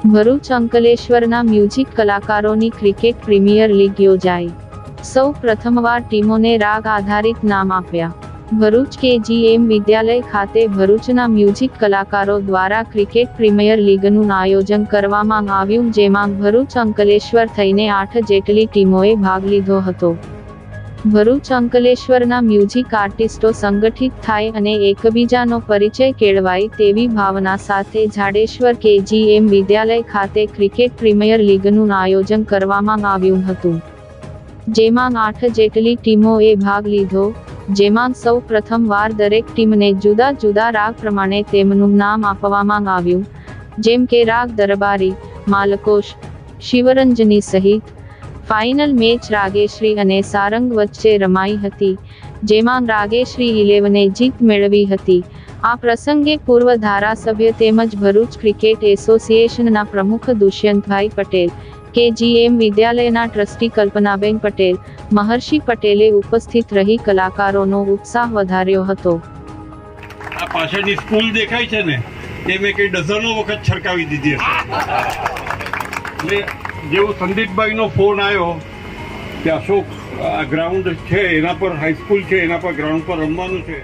ભરૂચ અંકલેશ્વરના મ્યુઝિક કલાકારોની cricket premier league યોજાઈ। સૌ પ્રથમવાર ટીમોને રાગ આધારિત નામ આપ્યા। ભરૂચ KGM વિદ્યાલય ખાતે ભરૂચના મ્યુઝિક કલાકારો દ્વારા ક્રિકેટ પ્રીમિયર લીગનું આયોજન કરવામાં આવ્યું, જેમાં ભરૂચ અંકલેશ્વર થઈને 8 જેટલી ટીમોએ ભાગ લીધો હતો। ભરૂચ અંકલેશ્વરના મ્યુઝિક આર્ટિસ્ટો સંગઠિત થાય અને એકબીજાનો પરિચય કેળવાય તેવી ભાવના સાથે જાડેશ્વર KGM વિદ્યાલય ખાતે ક્રિકેટ પ્રીમિયર લીગનું આયોજન કરવામાં આવ્યું હતું, જેમાં 8 જેટલી ટીમોએ ભાગ લીધો, જેમાં સૌ પ્રથમવાર દરેક ટીમને જુદા જુદા રાગ પ્રમાણે તેમનું નામ આપવામાં આવ્યું, જેમ કે રાગ દરબારી, માલકોશ, શિવરંજની સહિત। ફાઇનલ મેચ રાગેશ્રી અને સારંગ વચ્ચે રમાઈ હતી, જેમાં રાગેશ્રી 11એ જીત મેળવી હતી। આ પ્રસંગે પૂર્વ ધારાસભ્ય તેમજ ભરૂચ ક્રિકેટ એસોસિએશનના પ્રમુખ દુષ્યંતભાઈ પટેલ, KGM વિદ્યાલયના ટ્રસ્ટી કલ્પનાબેન પટેલ, મહર્ષિ પટેલે ઉપસ્થિત રહી કલાકારોનો ઉત્સાહ વધાર્યો હતો। આ પાછળની સ્કૂલ દેખાય છે ને, તે મેં કઈ ડઝનો વખત છરકાવી દીધી હશે। જેવો સંદીપભાઈનો ફોન આવ્યો કે અશોક આ ગ્રાઉન્ડ છે, એના પર હાઈસ્કૂલ છે, એના પર ગ્રાઉન્ડ પર રમવાનું છે।